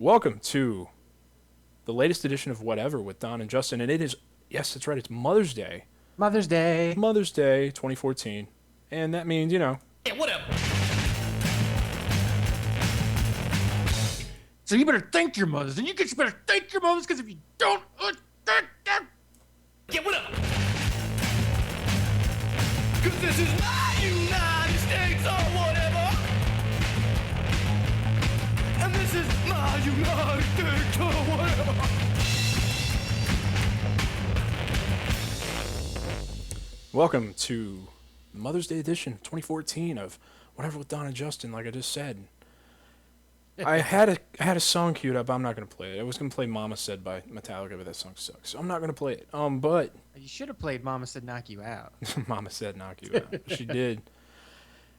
Welcome to the latest edition of Whatever with Don and Justin, and it is, yes, that's right, it's Mother's Day. Mother's Day. Mother's Day 2014, and that means, Yeah, whatever. So you better thank your mothers, and you guys better thank your mothers, because if you don't, Yeah, whatever. Cause this is my United States or whatever. And this is my United States or whatever. welcome to Mother's Day edition 2014 of Whatever with Don and Justin, like I just said. I had a song queued up. I'm not gonna play it. I was gonna play "Mama Said" by Metallica, but that song sucks, so I'm not gonna play it. But you should have played "Mama Said Knock You Out." Mama said knock you out. She did,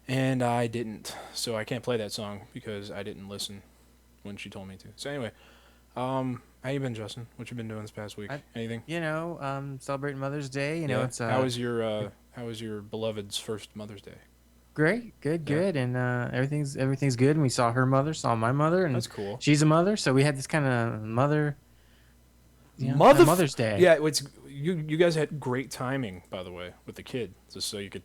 and I didn't. So I can't play that song because I didn't listen when she told me to. So anyway, how you been, Justin? What you been doing this past week? Anything? Celebrating Mother's Day. Yeah. It's how was your beloved's first Mother's Day? great, good, and everything's good. And we saw her mother, saw my mother, and That's cool. she's a mother, so we had this kind of Mother's Day. Yeah, you guys had great timing, by the way, with the kid, just so you could.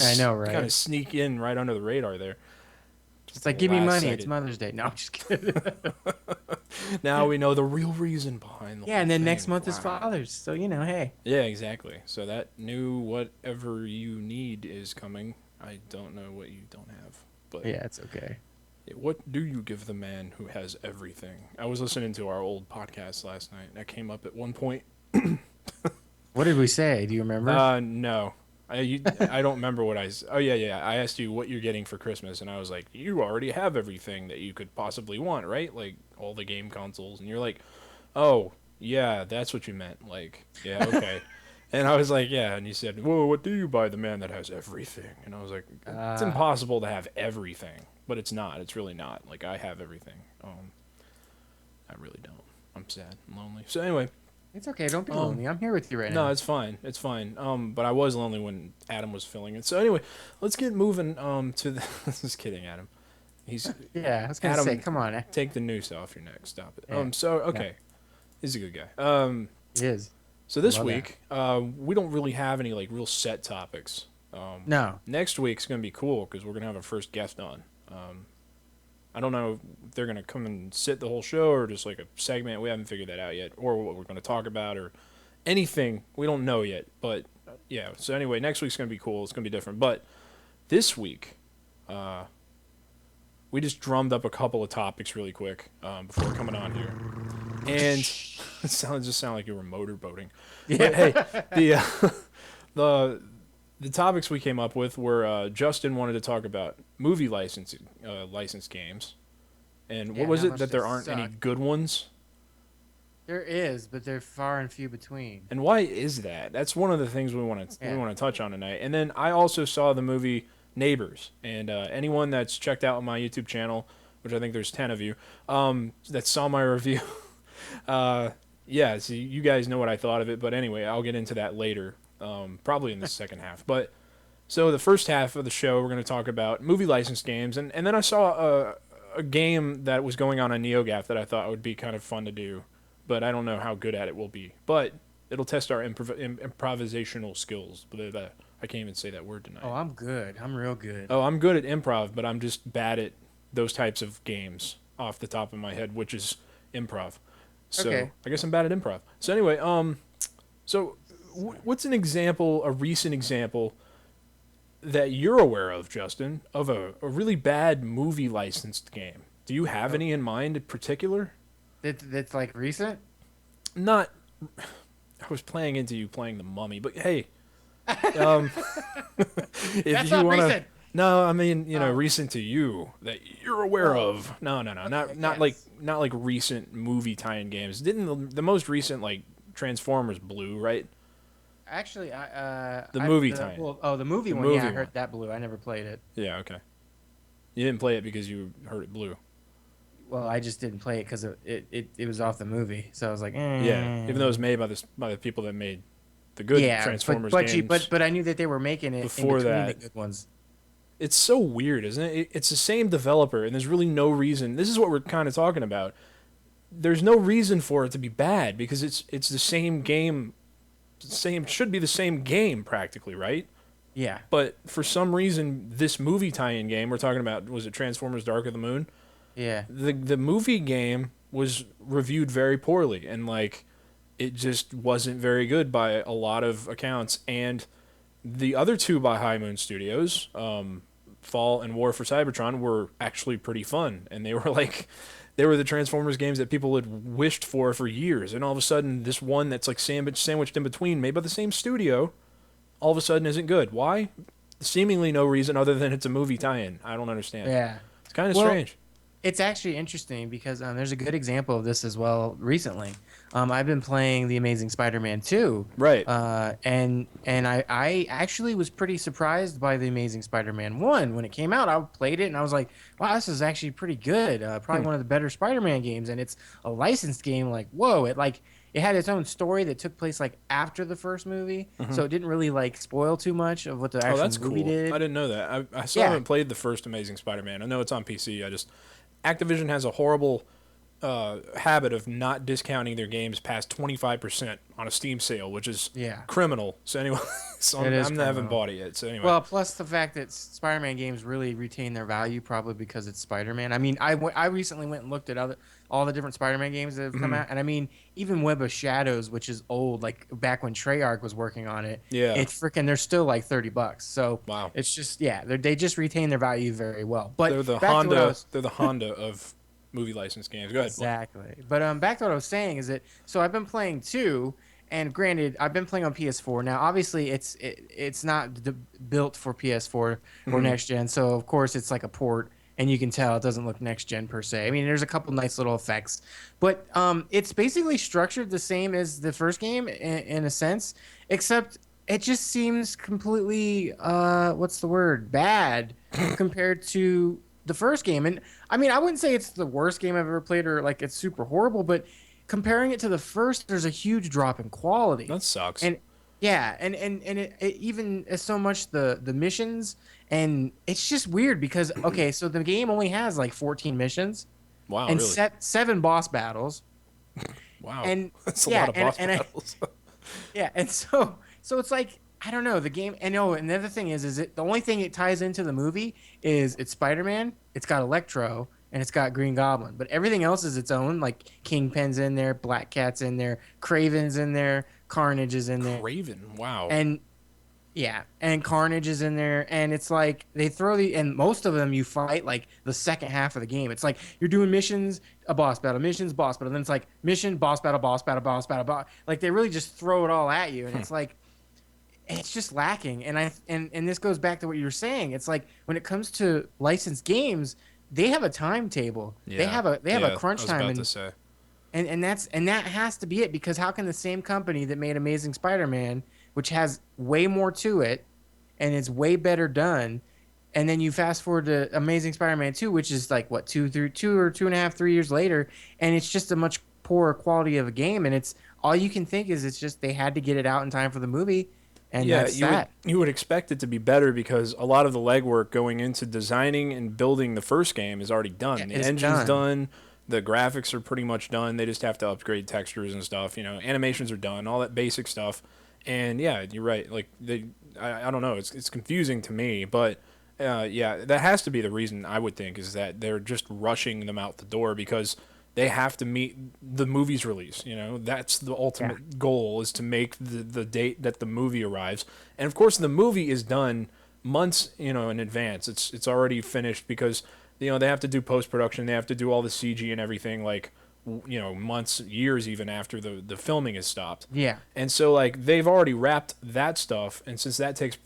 I know, right? Kind of sneak in right under the radar there. It's like, give me Last money. second. It's Mother's Day. No, I'm just kidding. Now we know the real reason behind the Yeah, whole and then thing. next month is Wow. Father's, so hey. Yeah, exactly. So that new whatever you need is coming. I don't know what you don't have, but Yeah, it's okay. what do you give the man who has everything? I was listening to our old podcast last night. That came up at one point. What did we say? Do you remember? No. I don't remember what Oh, yeah. I asked you what you're getting for Christmas, and I was like, you already have everything that you could possibly want, right? Like, all the game consoles. And you're like, oh, yeah, that's what you meant. Like, yeah, okay. And I was like, yeah. And you said, whoa, what do you buy the man that has everything? And I was like, it's impossible to have everything. But it's not. It's really not. Like, I have everything. I really don't. I'm sad and lonely. So anyway. It's okay. Don't be lonely. I'm here with you right now. No, it's fine. It's fine. But I was lonely when Adam was filling it. So anyway, let's get moving. To the just kidding, Adam. He's Yeah, I was gonna Adam, say, come on. take the noose off your neck. Stop it. Yeah. So okay, he's a good guy. It is. So this Love week, we don't really have any like real set topics. No. Next week's gonna be cool because we're gonna have our first guest on. I don't know if they're gonna come and sit the whole show or just like a segment. We haven't figured that out yet, or what we're gonna talk about or anything. We don't know yet, but yeah. So anyway, next week's gonna be cool. It's gonna be different. But this week, we just drummed up a couple of topics really quick before coming on here, and it just sounded like you were motorboating. Yeah. But hey, the topics we came up with were Justin wanted to talk about movie licensed games, and Yeah, what was how it much that there they aren't any suck. good ones? There is, but they're far and few between. And why is that? That's one of the things we want to touch on tonight. And then I also saw the movie Neighbors, and anyone that's checked out my YouTube channel, which I think there's 10 of you, that saw my review, yeah, so you guys know what I thought of it. But anyway, I'll get into that later, probably in the second half. But so the first half of the show, we're going to talk about movie licensed games, and then I saw a game that was going on NeoGAF that I thought would be kind of fun to do, but I don't know how good at it will be. But it'll test our improvisational skills. I can't even say that word tonight. Oh, I'm good. I'm real good. Oh, I'm good at improv, but I'm just bad at those types of games off the top of my head, which is improv. So Okay. I guess I'm bad at improv. So anyway, what's an example, a recent example that you're aware of, Justin, of a really bad movie licensed game? Do you have any in mind in particular? That's like recent? Not. I was playing into you playing the Mummy, but hey, if That's you not wanna, recent. no, I mean Oh. recent to you that you're aware of. No, not Yes. like recent movie tie-in games. Didn't the most recent like Transformers Blue, right? Actually, The movie time. the movie The one. movie Yeah, I one. heard that blue. I never played it. Yeah, okay. You didn't play it because you heard it blue. Well, I just didn't play it because it was off the movie. So I was like, eh. Yeah, even though it was made by the people that made the good Transformers but games. but I knew that they were making it Before in between that- the good ones. It's so weird, isn't it? It's the same developer, and there's really no reason. This is what we're kind of talking about. There's no reason for it to be bad because it's the same game, same should be the same game practically, right? Yeah. But for some reason, this movie tie-in game we're talking about, was it Transformers: Dark of the Moon? Yeah. The movie game was reviewed very poorly, and like it just wasn't very good by a lot of accounts. And the other two by High Moon Studios, Fall and War for Cybertron, were actually pretty fun, and they were like they were the Transformers games that people had wished for years. And all of a sudden, this one that's like sandwiched in between, made by the same studio, all of a sudden isn't good. Why? Seemingly no reason other than it's a movie tie-in. I don't understand. Yeah. It's kind of Well, strange. It's actually interesting because there's a good example of this as well recently. I've been playing The Amazing Spider-Man 2. Right. And I actually was pretty surprised by The Amazing Spider-Man 1. When it came out, I played it and I was like, wow, this is actually pretty good. Probably one of the better Spider-Man games. And it's a licensed game. Like, whoa, it had its own story that took place like after the first movie. So it didn't really like spoil too much of what the Oh, actual that's movie cool. did. I didn't know that. I still haven't played the first Amazing Spider-Man. I know it's on PC. Activision has a horrible habit of not discounting their games past 25% on a Steam sale, which is criminal. So anyway, so I haven't criminal. bought it yet. So anyway, Well, plus the fact that Spider-Man games really retain their value probably because it's Spider-Man. I mean, I recently went and looked at all the different Spider-Man games that have come out, and I mean, even Web of Shadows, which is old, like back when Treyarch was working on it. Yeah. It's freaking. They're still like $30. So wow, it's just they just retain their value very well. But they're the back to what I Honda. was- They're the Honda of movie license games. Go ahead. Exactly. But back to what I was saying is that so I've been playing 2, and granted I've been playing on PS4. Now obviously it's not built for PS4 or next gen, so of course it's like a port, and you can tell it doesn't look next gen per se. I mean, there's a couple nice little effects, but it's basically structured the same as the first game in a sense, except it just seems completely what's the word, bad compared to the first game. And I mean, I wouldn't say it's the worst game I've ever played or like it's super horrible, but comparing it to the first, there's a huge drop in quality. That sucks. And yeah, and it even is so much the missions, and it's just weird because okay, so the game only has like 14 missions wow, and really? 7 boss battles. Wow, and that's a yeah, lot of boss and battles. Yeah, and so it's like I don't know the game. And and the other thing is it the only thing it ties into the movie is it's Spider-Man, it's got Electro, and it's got Green Goblin. But everything else is its own. Like Kingpin's in there, Black Cat's in there, Kraven's in there, Carnage is in there, Raven, wow. and yeah, and Carnage is in there. And it's like they throw and most of them you fight like the second half of the game. It's like you're doing missions, a boss battle, missions, boss battle. Then it's like mission, boss battle, boss battle, boss battle, boss. Like they really just throw it all at you, and it's like. It's just lacking, and this goes back to what you were saying. It's like when it comes to licensed games, they have a timetable. They have a crunch time, and that has to be it because how can the same company that made Amazing Spider-Man, which has way more to it, and it's way better done, and then you fast forward to Amazing Spider-Man 2, which is like what 2 or 2.5, 3 years later, and it's just a much poorer quality of a game, and it's all you can think is it's just they had to get it out in time for the movie. And yeah, that's that. You would expect it to be better because a lot of the legwork going into designing and building the first game is already done. The engine's done. The graphics are pretty much done. They just have to upgrade textures and stuff. You know, animations are done, all that basic stuff. And yeah, you're right. Like I don't know. It's confusing to me, but yeah, that has to be the reason I would think is that they're just rushing them out the door because they have to meet the movie's release. You know, that's the ultimate goal is to make the date that the movie arrives. And of course, the movie is done months, in advance. It's already finished because, they have to do post-production. They have to do all the CG and everything like, months, years even after the filming is stopped. Yeah. And so like they've already wrapped that stuff. And since that takes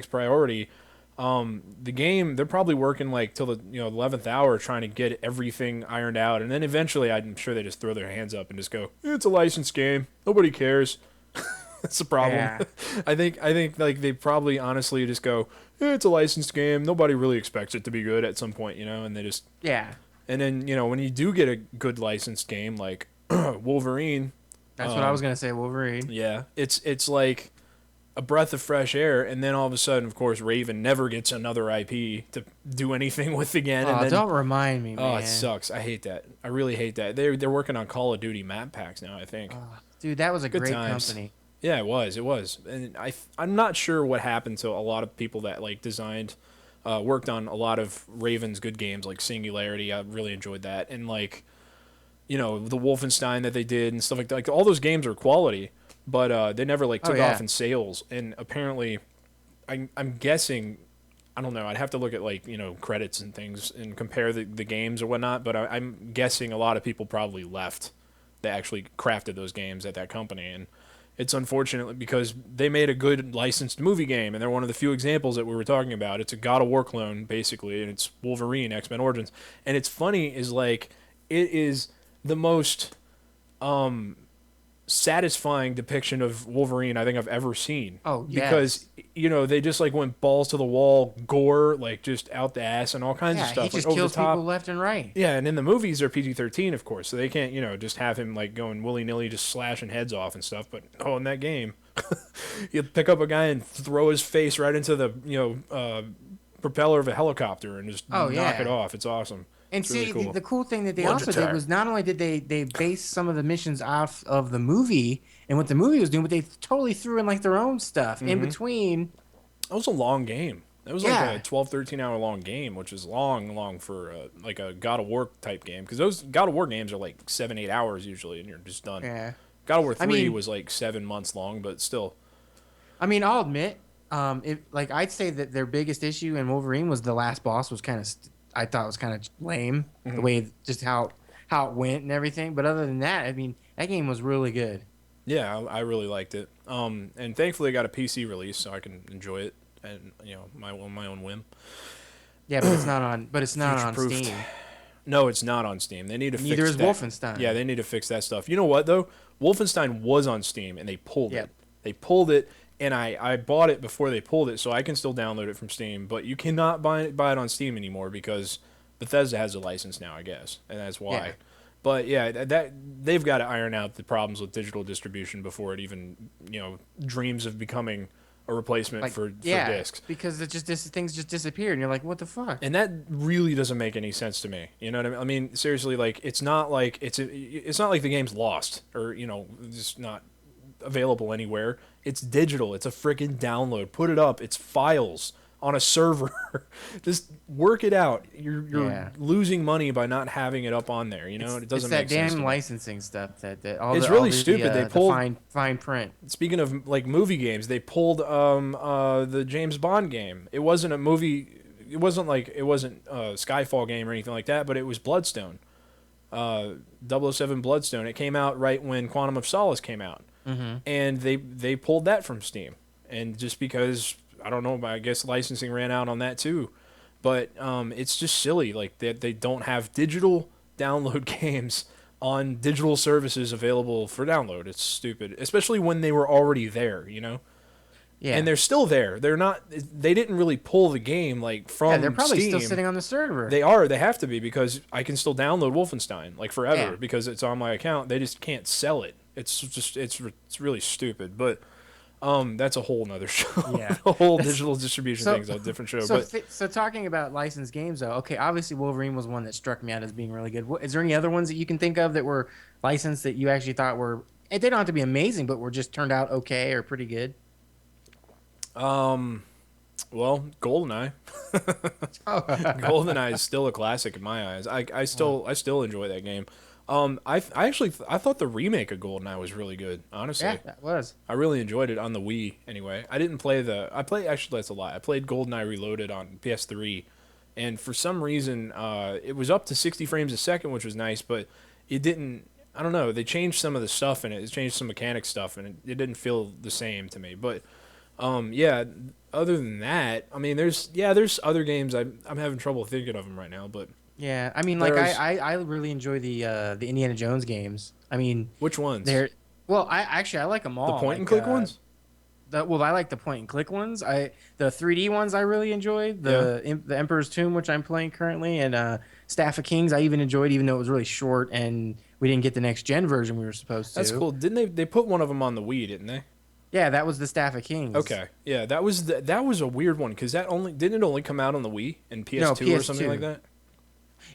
priority, the game, they're probably working like till the 11th hour trying to get everything ironed out, and then eventually I'm sure they just throw their hands up and just go, it's a licensed game, nobody cares. That's the problem. Yeah. I think like they probably honestly just go, it's a licensed game, nobody really expects it to be good at some point, and they just and then when you do get a good licensed game like Wolverine, that's what I was gonna say. Wolverine. yeah, it's like a breath of fresh air, and then all of a sudden, of course, Raven never gets another IP to do anything with again. Oh, And then, don't remind me, oh, man. it sucks. I hate that. I really hate that. They're working on Call of Duty map packs now, I think. Dude, that was a Good great times. company. Yeah, it was. It was, and I'm not sure what happened to a lot of people that like designed, worked on a lot of Raven's good games like Singularity. I really enjoyed that, and like, the Wolfenstein that they did and stuff like that. Like all those games are quality, but they never like Oh, took yeah. off in sales. And apparently, I'm guessing. I don't know. I'd have to look at like credits and things and compare the games or whatnot. But I'm guessing a lot of people probably left that actually crafted those games at that company, and it's unfortunate because they made a good licensed movie game, and they're one of the few examples that we were talking about. It's a God of War clone, basically, and it's Wolverine, X-Men Origins. And it's funny is like it is the most satisfying depiction of Wolverine I think I've ever seen. Oh, Because they just like went balls to the wall, gore, like just out the ass and all kinds Yeah, of stuff. he just like, over kills the top. people left and right. Yeah, and in the movies they're PG-13, of course, so they can't, just have him like going willy-nilly, just slashing heads off and stuff. But in that game, you pick up a guy and throw his face right into the propeller of a helicopter and just knock yeah. it off. It's awesome. And It's see, really cool. the cool thing that they Lunge also attack. did was not only did they base some of the missions off of the movie and what the movie was doing, but they totally threw in like their own stuff in between. That was a long game. That was Yeah. like a 12, 13 hour long game, which is long for like a God of War type game. Because those God of War games are like 7, 8 hours usually, and you're just done. Yeah. God of War 3 mean- was like 7 months long, but still. I mean, I'll admit, I'd say that their biggest issue in Wolverine was the last boss was kind of, I thought was kind of lame, the way just how it went and everything. But other than that, I mean, that game was really good. Yeah, I really liked it. And thankfully I got a PC release so I can enjoy it and my own whim. Yeah, but it's not on. But it's not on Future-proofed. Steam. No, it's not on Steam. They need to Neither fix is that. Wolfenstein. Yeah, they need to fix that stuff. You know what though? Wolfenstein was on Steam and they pulled Yep. it. They pulled it, and I bought it before they pulled it, so I can still download it from Steam. But you cannot buy it on Steam anymore because Bethesda has a license now, I guess, and that's why. Yeah. But yeah, that they've got to iron out the problems with digital distribution before it even dreams of becoming a replacement for discs. because it just things just disappeared, and you're like, what the fuck? And that really doesn't make any sense to me. You know what I mean? I mean, seriously, like it's not like it's not like the game's lost or just not available anywhere. It's digital. It's a freaking download. Put it up. It's files on a server. Just work it out. You're Yeah. losing money by not having it up on there. It doesn't it's that make sense. to damn me. licensing stuff that all It's the, really all the, stupid. They the pulled- fine print. Speaking of like movie games, they pulled the James Bond game. It wasn't a movie. It wasn't a Skyfall game or anything like that, but it was Bloodstone. 007 Bloodstone. It came out right when Quantum of Solace came out. And they pulled that from Steam. And just because I don't know, I guess licensing ran out on that too. But it's just silly like that they don't have digital download games on digital services available for download. It's stupid, especially when they were already there, Yeah, And they're still there. They're not. They didn't really pull the game like from. they're probably Steam. still sitting on the server. They are. They have to be because I can still download Wolfenstein like forever Yeah. because it's on my account. They just can't sell it. It's really stupid. But that's a whole nother show. Yeah. The whole digital distribution so- thing's a different show. So, but so talking about licensed games, though, okay, obviously Wolverine was one that struck me out as being really good. Is there any other ones that you can think of that were licensed that you actually thought were? They don't have to be amazing, but were just turned out okay or pretty good. well, GoldenEye. GoldenEye is still a classic in my eyes. I still enjoy that game. I thought the remake of GoldenEye was really good. Honestly, Yeah, that was. I really enjoyed it on the Wii. Anyway, I didn't play actually that's a lie. I played GoldenEye Reloaded on PS3, and for some reason, it was up to 60 frames a second, which was nice, but it didn't. I don't know. They changed some of the stuff in it. It changed some mechanic stuff, and it didn't feel the same to me. But yeah. Other than that, I mean, there's other games I'm having trouble thinking of them right now. But Yeah, I mean, like There's- I really enjoy the Indiana Jones games. I mean, which ones? they're well, I like them all. The point and like, click ones. I like the point and click ones. The 3D ones I really enjoyed. The Emperor's Tomb, which I'm playing currently, and Staff of Kings I even enjoyed, even though it was really short and we didn't get the next gen version we were supposed to. That's cool. Didn't they put one of them on the Wii? Didn't they? Yeah, that was the Staff of Kings. Okay, yeah, that was a weird one because that only didn't it only come out on the Wii and PS2 No, or something PS2. like that.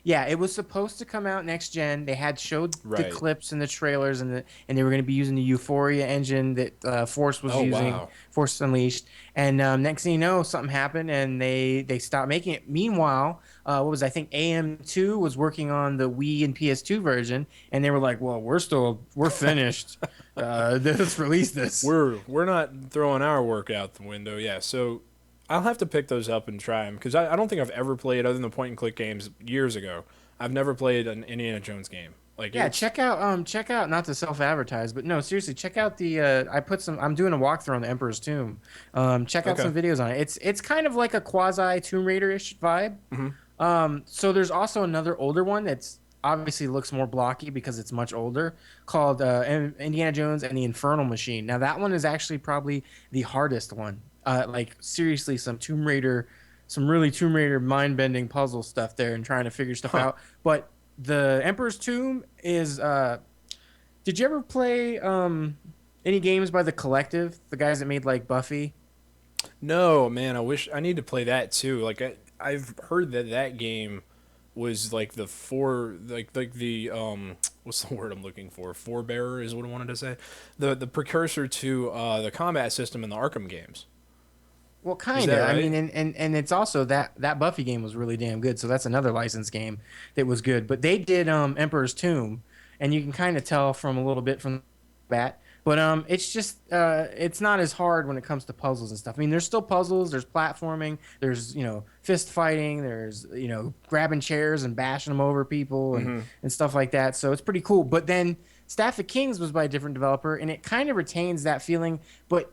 Yeah, it was supposed to come out next gen. They had showed the Right. clips and the trailers, and they were going to be using the Euphoria engine that Force was Oh, using, wow. Force Unleashed. And next thing you know, something happened, and they stopped making it. Meanwhile, what was I think AM2 was working on the Wii and PS2 version, and they were like, "Well, we're finished. Let's release this." We're not throwing our work out the window. Yeah, so I'll have to pick those up and try them because I don't think I've ever played other than the point and click games years ago. I've never played an Indiana Jones game. Like Yeah, it's, check out not to self-advertise, but no, seriously, check out the I'm doing a walkthrough on the Emperor's Tomb. Check out Okay. some videos on it. It's kind of like a quasi Tomb Raider-ish vibe. Mm-hmm. So there's also another older one that's obviously looks more blocky because it's much older, called Indiana Jones and the Infernal Machine. Now that one is actually probably the hardest one. Like seriously, some really Tomb Raider mind-bending puzzle stuff there and trying to figure stuff out. But the Emperor's Tomb is. Did you ever play any games by the Collective, the guys that made like Buffy? No, man, I need to play that too. Like I've heard that game was like the what's the word I'm looking for? Forebearer is what I wanted to say. The precursor to the combat system in the Arkham games. Well, Is kind that of. I right? mean, and it's also that Buffy game was really damn good. So that's another licensed game that was good. But they did Emperor's Tomb, and you can kind of tell from a little bit from that. But it's just it's not as hard when it comes to puzzles and stuff. I mean, there's still puzzles. There's platforming. There's fist fighting. There's grabbing chairs and bashing them over people and stuff like that. So it's pretty cool. But then Staff of Kings was by a different developer, and it kind of retains that feeling, but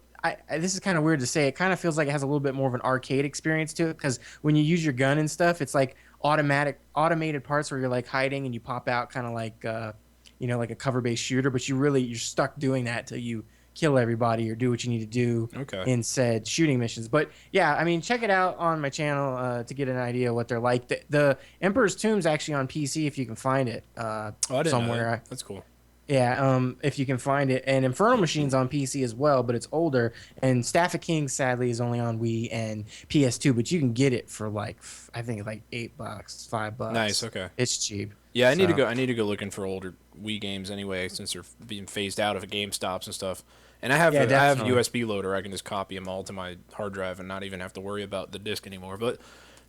this is kind of weird to say. It kind of feels like it has a little bit more of an arcade experience to it because when you use your gun and stuff, it's like automated parts where you're like hiding and you pop out, kind of like like a cover-based shooter. But you're stuck doing that till you kill everybody or do what you need to do Okay. in said shooting missions. But yeah, I mean, check it out on my channel to get an idea of what they're like. The Emperor's Tomb is actually on PC if you can find it Oh, I didn't know somewhere. that. That's cool. Yeah, if you can find it. And Infernal Machine's on PC as well, but it's older. And Staff of Kings, sadly, is only on Wii and PS2, but you can get it for I think like $8, $5. Nice. Okay. It's cheap. Yeah, I need to So- go. I need to go looking for older Wii games anyway, since they're being phased out of GameStops and stuff. And I have Yeah, I have a definitely. USB loader. I can just copy them all to my hard drive and not even have to worry about the disc anymore. But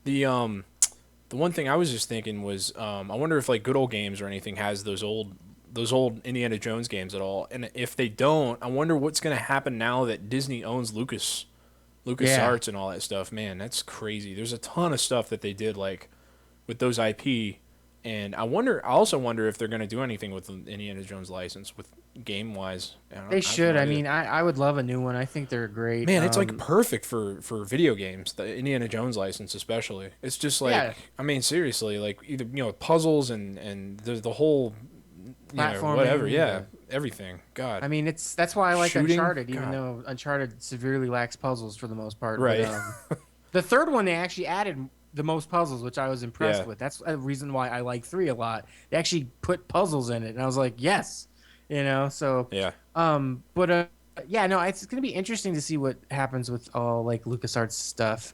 the one thing I was just thinking was I wonder if like Good Old Games or anything has those old Indiana Jones games at all. And if they don't, I wonder what's going to happen now that Disney owns LucasArts and all that stuff. Man, that's crazy. There's a ton of stuff that they did like with those IP. And I also wonder if they're going to do anything with the Indiana Jones license with game wise. They should. I mean, I would love a new one. I think they're great. man, it's like perfect for video games. The Indiana Jones license, especially. It's just like, Yeah. I mean, seriously, like either puzzles and the whole Platforming, whatever, yeah, yeah. everything. God, I mean, that's why I like Shooting? Uncharted, even God. though Uncharted severely lacks puzzles for the most part. Right. But, the third one, they actually added the most puzzles, which I was impressed Yeah. with. That's a reason why I like 3 a lot. They actually put puzzles in it, and I was like, yes, So, yeah, but yeah, no, it's gonna be interesting to see what happens with all like LucasArts stuff.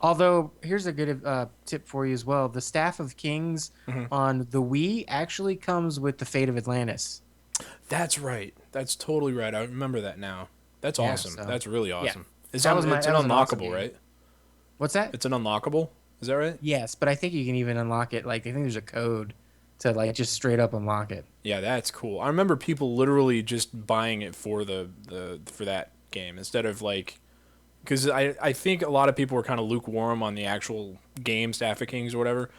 Although here's a good tip for you as well: the Staff of Kings Mm-hmm. on the Wii actually comes with the Fate of Atlantis. that's right. That's totally right. I remember that now. That's Yeah, awesome. so- That's really awesome. It's That was it's that was an awesome unlockable, game. right? What's that? It's an unlockable. Is that right? Yes, but I think you can even unlock it. Like I think there's a code to like just straight up unlock it. Yeah, that's cool. I remember people literally just buying it for for that game instead of like, because I think a lot of people were kind of lukewarm on the actual game Staff of Kings or whatever,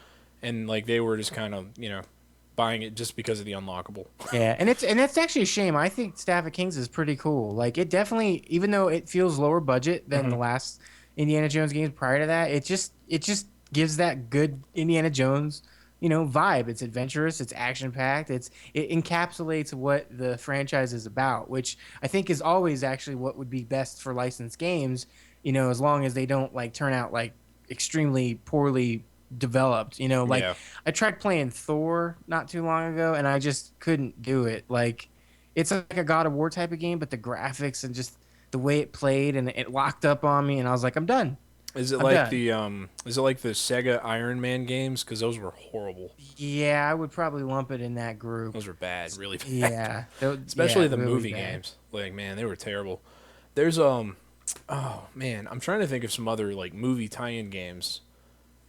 and like they were just kind of buying it just because of the unlockable. Yeah, and that's actually a shame. I think Staff of Kings is pretty cool. Like it definitely, even though it feels lower budget than the last Indiana Jones games prior to that, it just gives that good Indiana Jones vibe. It's adventurous, it's action packed, it encapsulates what the franchise is about, which I think is always actually what would be best for licensed games. As long as they don't like turn out like extremely poorly developed. Like Yeah. I tried playing Thor not too long ago, and I just couldn't do it. Like it's like a God of War type of game, but the graphics and just the way it played, and it locked up on me, and I was like, I'm done. Is it I'm like done. the Sega Iron Man games? Because those were horrible. Yeah, I would probably lump it in that group. Those were bad, really bad. Yeah, Especially yeah, the really movie bad. games. Like, man, they were terrible. There's oh man, I'm trying to think of some other like movie tie-in games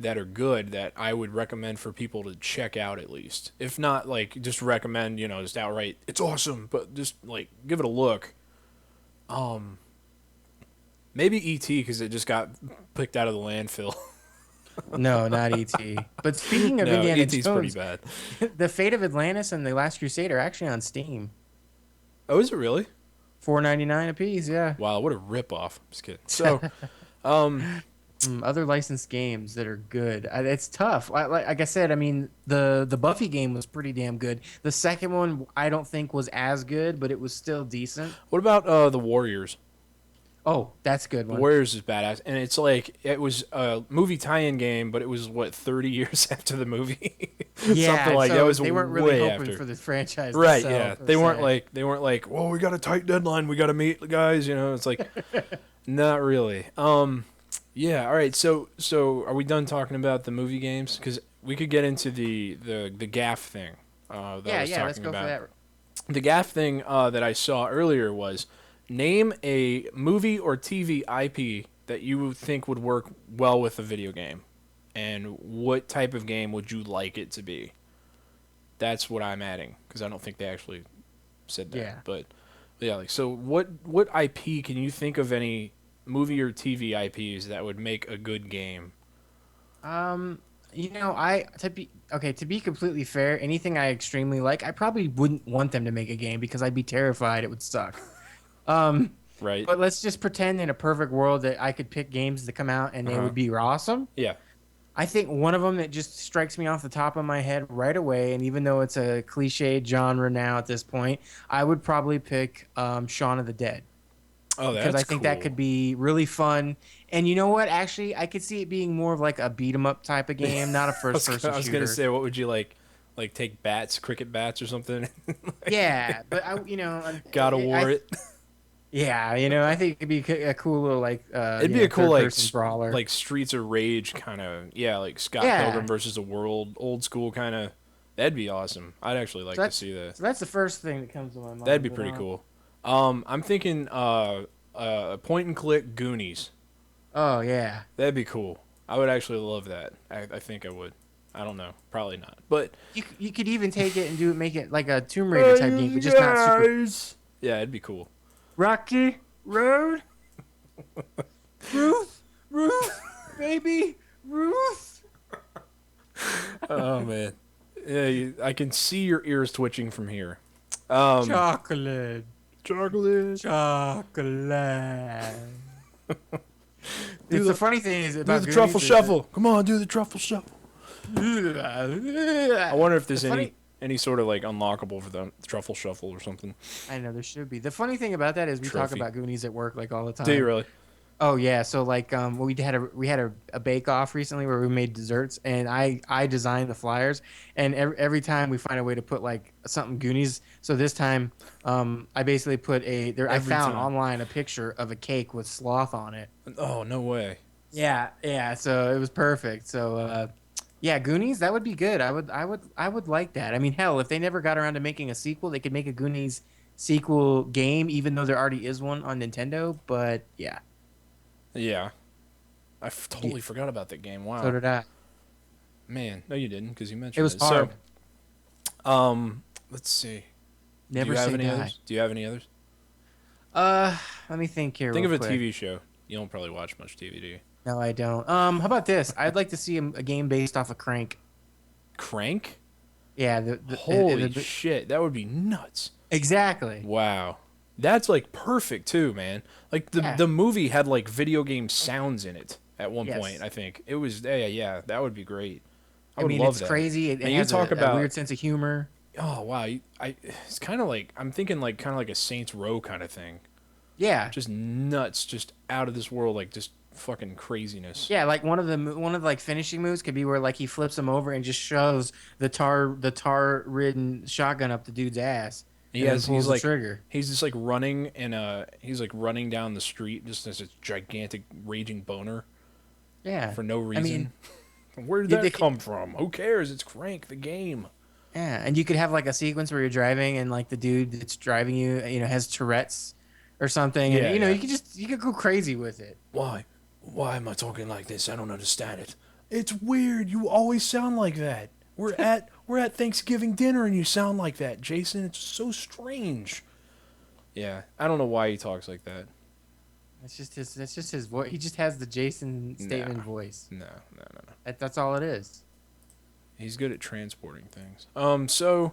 that are good that I would recommend for people to check out at least. If not, like, just recommend, just outright, it's awesome, but just like give it a look. Maybe E.T. because it just got picked out of the landfill. No, not ET. But speaking of No, Indiana E.T.'s pretty Jones, bad. The Fate of Atlantis and The Last Crusade are actually on Steam. Oh, is it really? $4.99 a piece. Yeah. Wow, what a ripoff. Just kidding. So, Other licensed games that are good. It's tough. Like I said, I mean, the Buffy game was pretty damn good. The second one I don't think was as good, but it was still decent. what about the Warriors? Oh, that's a good one. Warriors is badass, and it's like it was a movie tie-in game, but it was what 30 years after the movie, Yeah, something like so that. Was they weren't really way hoping after. for the franchise. to Right? sell, Yeah, per they weren't se. like, well, we got a tight deadline, we got to meet, guys. It's like, not really. Yeah. All right. So are we done talking about the movie games? Because we could get into the gaff thing. That I Yeah, was yeah. Let's talking go about. for that. The gaff thing that I saw earlier was name a movie or TV IP that you think would work well with a video game, and what type of game would you like it to be? That's what I'm adding because I don't think they actually said that. Yeah. But yeah, like so, what IP can you think of any movie or TV IPs that would make a good game? To be completely fair, anything I extremely like, I probably wouldn't want them to make a game because I'd be terrified it would suck. Right? But let's just pretend in a perfect world that I could pick games to come out and they would be awesome. Yeah. I think one of them that just strikes me off the top of my head right away, and even though it's a cliche genre now at this point, I would probably pick Shaun of the Dead. Oh, that's Because I think that cool. could be really fun. And you know what? Actually, I could see it being more of like a beat 'em up type of game, not a first person I was shooter. gonna say, what would you like? Like take bats, cricket bats, or something? Yeah, but God of War it. Yeah, I think it'd be a cool little like. It'd be a cool third-person brawler. like Streets of Rage kind of like Scott Yeah. Pilgrim versus the World, old school kind of. That'd be awesome. I'd actually like to see that. So that's the first thing that comes to my mind. That'd be but, pretty cool. I'm thinking point and click Goonies. Oh yeah. That'd be cool. I would actually love that. I think I would. I don't know. Probably not. But You could even take it and make it like a Tomb Raider type game, but just not super. Yeah, it'd be cool. Rocky Road. Ruth, baby, Ruth. Oh man. Yeah, I can see your ears twitching from here. Chocolate. Chocolate. It's the funny thing is Do about the Goonies truffle is shuffle. Come on, do the truffle shuffle. that- I wonder if there's The funny- any sort of like unlockable for the truffle shuffle or something. I know there should be. The funny thing about that is we talk Trophy. about Goonies at work like all the time. Do you really? Oh yeah, so like we had a bake off recently where we made desserts and I designed the flyers, and every time we find a way to put like something Goonies. So this time I basically put I Every found time. online a picture of a cake with sloth on it. Oh no way. Yeah, so it was perfect. So yeah, Goonies, that would be good. I would like that. I mean, hell, if they never got around to making a sequel, they could make a Goonies sequel game even though there already is one on Nintendo, but yeah. Yeah. I totally forgot about that game. Wow. So did I. Man, no, you didn't because you mentioned It was it. hard. So, let's see. Never Do you have say any die. others? Do you have any others? Let me think here. Think of real a quick. TV show. You don't probably watch much TV, do you? No, I don't. How about this? I'd like to see a game based off of Crank. Crank? Yeah. Holy shit, that would be nuts. Exactly. Wow. That's like perfect too, man. Like Yeah. the movie had like video game sounds in it at one Yes. point, I think. It was yeah, that would be great. I I would mean, love it's that. crazy. It And you has talk a about- weird sense of humor. Oh, wow. It's kind of like I'm thinking like kind of like a Saints Row kind of thing. Yeah. Just nuts, just out of this world, like just fucking craziness. Yeah, like one of the like finishing moves could be where like he flips him over and just shoves the tar ridden shotgun up the dude's ass. and then pulls the trigger. He's just like running he's like running down the street just as a gigantic raging boner Yeah. for no reason. I mean, where did that come from? Who cares? It's Crank, the game. yeah, and you could have like a sequence where you're driving and like the dude that's driving you, has Tourette's or something, and Yeah, yeah. you could go crazy with it. Why? Why am I talking like this? I don't understand it. It's weird. You always sound like that. We're at Thanksgiving dinner and you sound like that, Jason. It's so strange. Yeah, I don't know why he talks like that. That's just his voice. He just has the Jason Statham voice. No. That's all it is. He's good at transporting things. So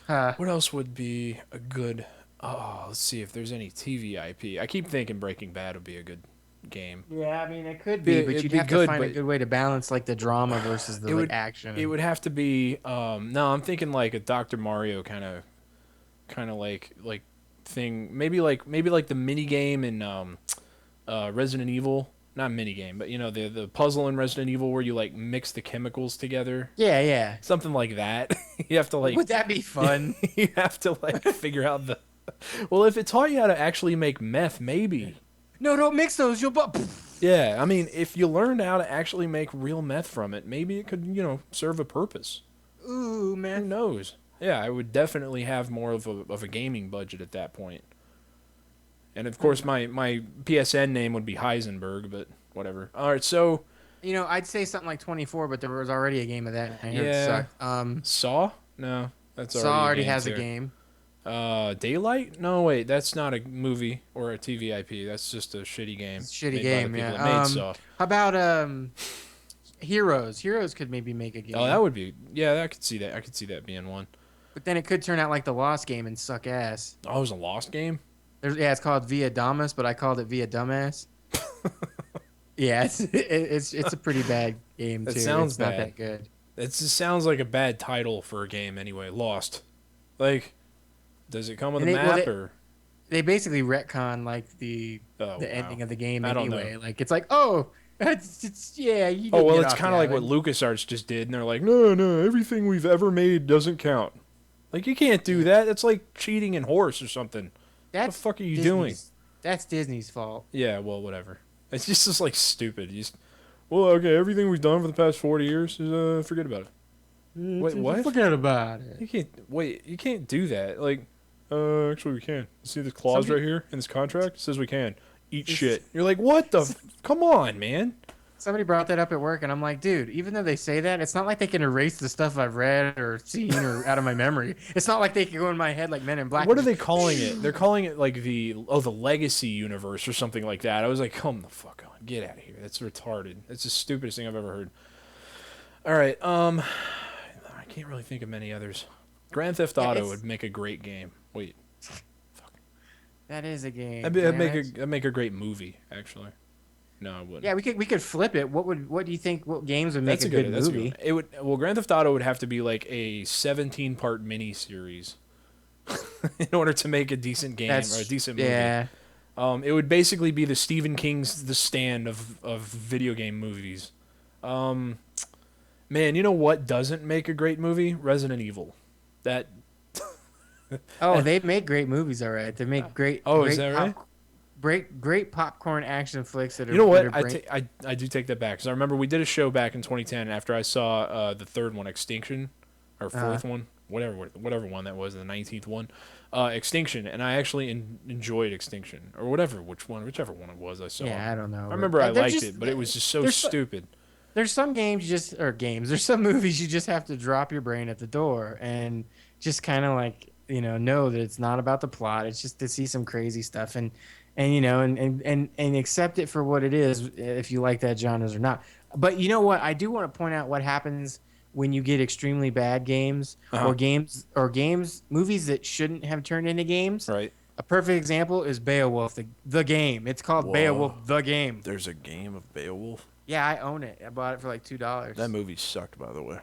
what else would be a good? Oh, let's see if there's any TV IP. I keep thinking Breaking Bad would be a good game. Yeah, I mean it could be, but you'd have to find a good way to balance like the drama versus the action. It would have to be. No, I'm thinking like a Dr. Mario kind of like thing. Maybe like the mini game in Resident Evil. Not mini game, but the puzzle in Resident Evil where you like mix the chemicals together. Yeah. Something like that. You have to like. Would that be fun? You have to like figure out the. Well, if it taught you how to actually make meth, maybe. No, don't mix those. You'll. Yeah, I mean, if you learned how to actually make real meth from it, maybe it could, serve a purpose. Ooh, man. Who knows? Yeah, I would definitely have more of a gaming budget at that point. And of course, my PSN name would be Heisenberg, but whatever. All right, so. I'd say something like 24, but there was already a game of that. I heard it Yeah. sucked. Saw? No, that's already. Saw already a game has too. a game. Daylight? No, wait, that's not a movie or a TV IP. That's just a shitty game. It's a shitty made by the game, people yeah. that made Saw. How about Heroes? Heroes could maybe make a game. Oh, that would be. Yeah, I could see that. I could see that being one. But then it could turn out like the Lost game and suck ass. Oh, it was a Lost game? It's called Via Damas, but I called it Via Dumbass. Yeah, it's a pretty bad game too. It sounds it's bad. not that good. It just sounds like a bad title for a game anyway. Lost. Like, does it come with a map or? They basically retcon like the Oh, ending of the game I don't anyway. know. Like it's like, oh, it's yeah. You Oh, well, get it's off kind of like what island. LucasArts just did, and they're like, no, everything we've ever made doesn't count. Like, you can't do that. That's like cheating in horse or something. That's the fuck are you doing? That's Disney's fault. Yeah, well, whatever. It's just like stupid. Well, okay, everything we've done for the past 40 years is forget about it. Wait, what? Forget about it. You can't do that. Like, actually we can. See this clause right here in this contract? It says we can. Eat shit. You're like, what the? Come on, man. Somebody brought that up at work, and I'm like, dude, even though they say that, it's not like they can erase the stuff I've read or seen or out of my memory. It's not like they can go in my head like Men in Black. What are they calling it? They're calling it like the Legacy universe or something like that. I was like, come the fuck on, get out of here. That's retarded. That's the stupidest thing I've ever heard. All right, I can't really think of many others. Grand Theft Auto would make a great game. Wait, That is a game. that'd make a great movie actually. No, I wouldn't. Yeah, we could flip it. What do you think? What games would make a good movie? It would. Well, Grand Theft Auto would have to be like a 17-part mini series in order to make a decent game or a decent movie. Yeah. It would basically be the Stephen King's The Stand of video game movies. Man, you know what doesn't make a great movie? Resident Evil. That. Oh, they make great movies, all right. They make great. Oh, great is that right? Great popcorn action flicks that are. You know what? that are I do take that back because I remember we did a show back in 2010 after I saw the third one, Extinction, or fourth one, whatever one that was, the 19th one, Extinction, and I actually enjoyed Extinction or whichever one it was I saw. Yeah, I don't know. I remember I liked it, but it was just so stupid. There's some games there's some movies you just have to drop your brain at the door and just kind of like know that it's not about the plot. It's just to see some crazy stuff and accept it for what it is if you like that genres or not. But you know what? I do want to point out what happens when you get extremely bad games or movies that shouldn't have turned into games. Right. A perfect example is Beowulf, the game. It's called Beowulf, the game. There's a game of Beowulf. Yeah, I own it. I bought it for like $2. That movie sucked, by the way.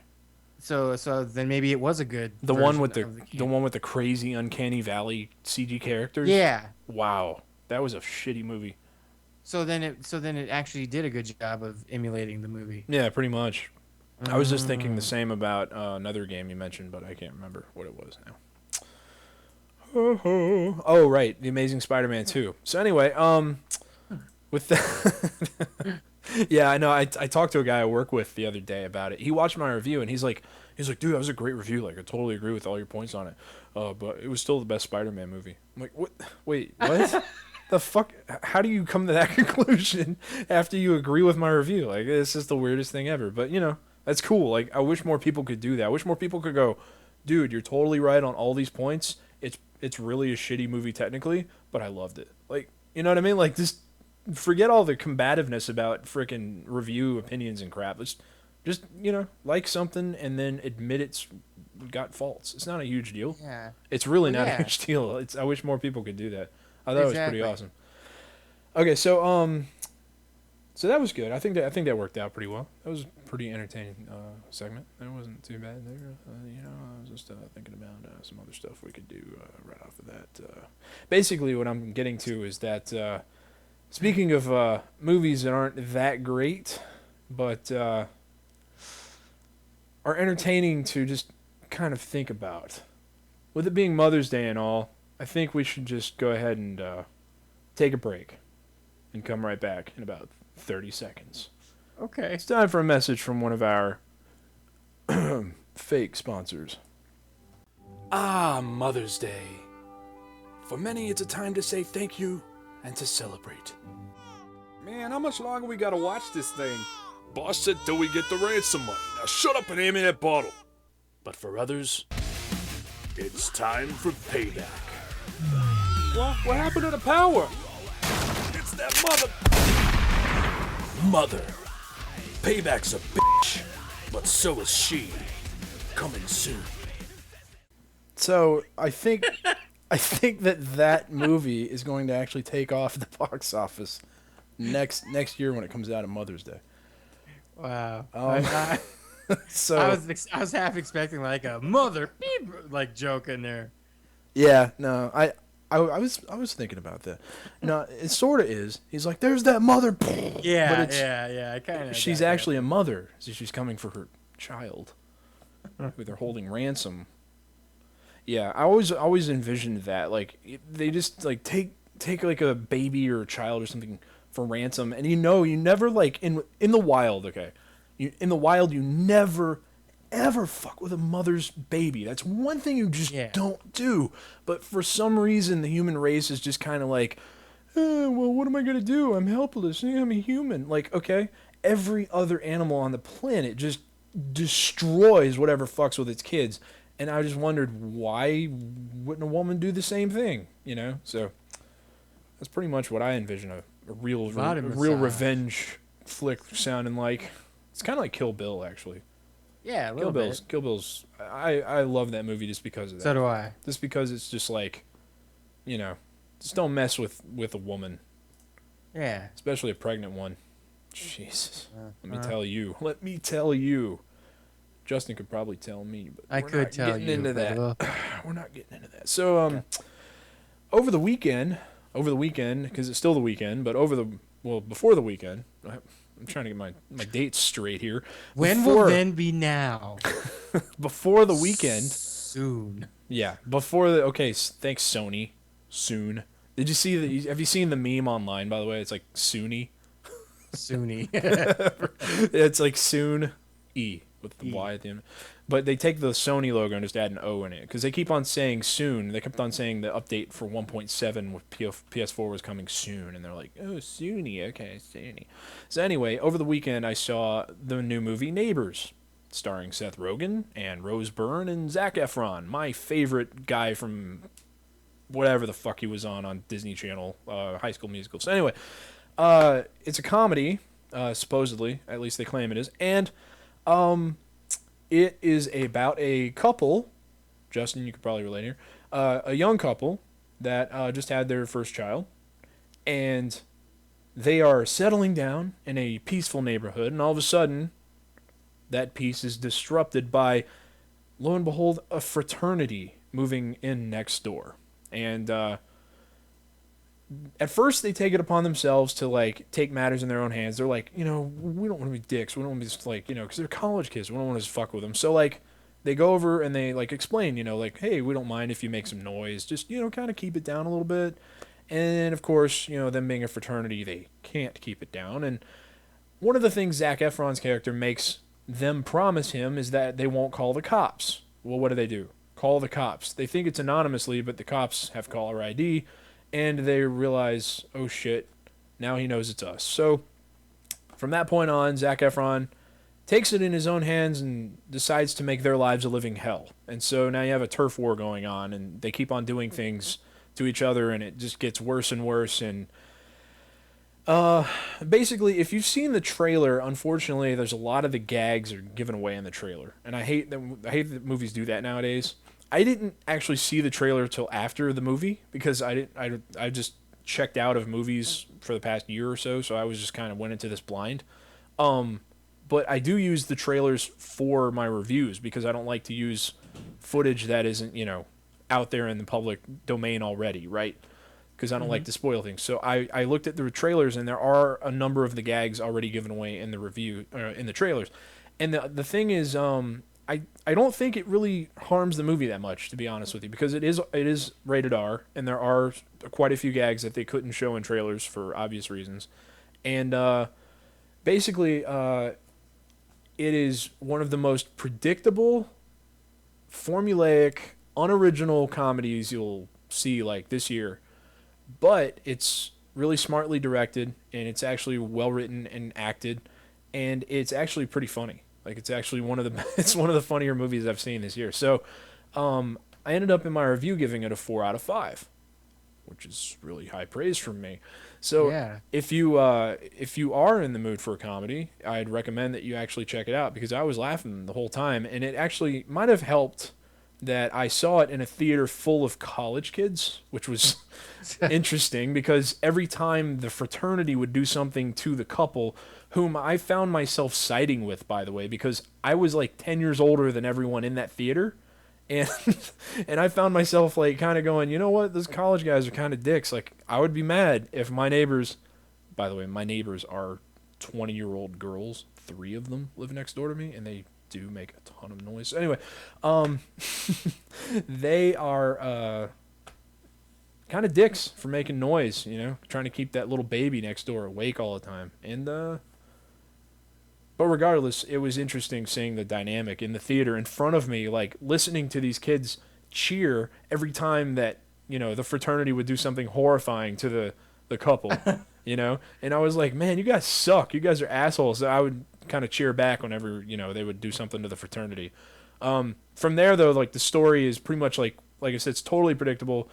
So then maybe it was a good. The one with version the one with the crazy Uncanny Valley CG characters. Yeah. Wow, that was a shitty movie. So then it actually did a good job of emulating the movie. Yeah, pretty much. I was just thinking the same about another game you mentioned, but I can't remember what it was now. Oh, right, The Amazing Spider-Man 2. So anyway, with the yeah, I know. I talked to a guy I work with the other day about it. He watched my review and he's like, dude, that was a great review. Like, I totally agree with all your points on it. But it was still the best Spider-Man movie. I'm like, what? Wait, what? The fuck? How do you come to that conclusion after you agree with my review? Like, it's just the weirdest thing ever. But that's cool. Like, I wish more people could do that. I wish more people could go, dude, you're totally right on all these points. It's really a shitty movie technically, but I loved it. Like, you know what I mean? Like, just forget all the combativeness about freaking review opinions and crap. Let's just like something and then admit it's got faults. It's not a huge deal. Yeah. It's really Well, not yeah. a huge deal. I wish more people could do that. I thought it was pretty Exactly. awesome. Okay, so that was good. I think that worked out pretty well. That was a pretty entertaining segment. It wasn't too bad there. I was just thinking about some other stuff we could do right off of that. Basically, what I'm getting to is that speaking of movies that aren't that great, but are entertaining to just kind of think about. With it being Mother's Day and all, I think we should just go ahead and take a break and come right back in about 30 seconds. Okay. It's time for a message from one of our fake sponsors. Ah, Mother's Day. For many, it's a time to say thank you and to celebrate. Man, how much longer we gotta watch this thing? Boss said till we get the ransom money. Now shut up and hand me that bottle. But for others, it's time for payback. What happened to the power? It's that mother. Payback's a bitch, but so is she. Coming soon. So I think that movie is going to actually take off at the box office next year when it comes out on Mother's Day. Wow. So I was half expecting like a mother beep like joke in there. yeah, no, I was thinking about that. No, it sort of is. He's like, "There's that mother." Yeah, but it's, yeah. I kind of. she's actually a mother, so she's coming for her child, who they're holding ransom. Yeah, I always envisioned that. Like, they just like take like a baby or a child or something for ransom, and you never like in the wild. Okay, in the wild you never ever fuck with a mother's baby. That's one thing you just don't do. But for some reason, the human race is just kind of like, well, what am I gonna do? I'm helpless. I'm a human. Like, okay, every other animal on the planet just destroys whatever fucks with its kids. And I just wondered, why wouldn't a woman do the same thing? So that's pretty much what I envision a real revenge flick sounding like. It's kind of like Kill Bill, actually. Yeah, a little bit. Kill Bill's. I love that movie just because of that. So do I. Just because it's just like, just don't mess with a woman, Yeah. especially a pregnant one. Jesus, Let me tell you. Justin could probably tell me, but I could tell you. into that. but, We're not getting into that. So, over the weekend, because it's still the weekend, but before the weekend, I'm trying to get my dates straight here. when will then be now? Before the weekend? Soon. Yeah, before the, okay, thanks Sony. Soon. Did you see have you seen the meme online, by the way? It's like Soonie. Soonie. It's like soon E with the Y at the end. But they take the Sony logo and just add an O in it because they keep on saying soon. They kept on saying the update for 1.7 with PS4 was coming soon, and they're like, oh, Sony, okay, Sony. So anyway, over the weekend I saw the new movie Neighbors, starring Seth Rogen and Rose Byrne and Zac Efron, my favorite guy from whatever the fuck he was on Disney Channel, High School Musical. So anyway, it's a comedy, supposedly, at least they claim it is, and it is about a couple. Justin, you could probably relate here. A young couple that just had their first child, and they are settling down in a peaceful neighborhood, and all of a sudden, that peace is disrupted by, lo and behold, a fraternity moving in next door. And at first, they take it upon themselves to like take matters in their own hands. They're like, we don't want to be dicks. We don't want to be just like, because they're college kids. We don't want to just fuck with them. So like, they go over and they like explain, like, hey, we don't mind if you make some noise, just kind of keep it down a little bit. And of course, them being a fraternity, they can't keep it down. And one of the things Zac Efron's character makes them promise him is that they won't call the cops. Well, what do? Call the cops. They think it's anonymously, but the cops have caller ID, and they realize, oh shit, now he knows it's us. So from that point on, Zac Efron takes it in his own hands and decides to make their lives a living hell. And so now you have a turf war going on, and they keep on doing things to each other, and it just gets worse and worse. And basically, if you've seen the trailer, unfortunately, there's a lot of the gags are given away in the trailer, and I hate that movies do that nowadays. I didn't actually see the trailer till after the movie because I just checked out of movies for the past year or so, so I was just kind of went into this blind. But I do use the trailers for my reviews because I don't like to use footage that isn't, out there in the public domain already, right? Because I don't like to spoil things. So I looked at the trailers, and there are a number of the gags already given away in the review, in the trailers. And the thing is, I don't think it really harms the movie that much, to be honest with you, because it is rated R, and there are quite a few gags that they couldn't show in trailers for obvious reasons. And basically, it is one of the most predictable, formulaic, unoriginal comedies you'll see like this year. But it's really smartly directed, and it's actually well written and acted, and it's actually pretty funny. Like, it's actually one of the funnier movies I've seen this year. So I ended up in my review giving it a 4 out of 5, which is really high praise from me. So Yeah. if you are in the mood for a comedy, I'd recommend that you actually check it out, because I was laughing the whole time, and it actually might have helped that I saw it in a theater full of college kids, which was interesting, because every time the fraternity would do something to the couple, whom I found myself siding with, by the way, because I was like 10 years older than everyone in that theater. And and I found myself like kind of going, you know what, those college guys are kind of dicks. Like, I would be mad if my neighbors, by the way, my neighbors are 20-year-old girls. 3 of them live next door to me, and they do make a ton of noise. Anyway, they are kind of dicks for making noise, trying to keep that little baby next door awake all the time. And but regardless, it was interesting seeing the dynamic in the theater in front of me, like listening to these kids cheer every time that, the fraternity would do something horrifying to the couple, And I was like, man, you guys suck. You guys are assholes. So I would kind of cheer back whenever, they would do something to the fraternity. From there, though, like, the story is pretty much like I said, it's totally predictable.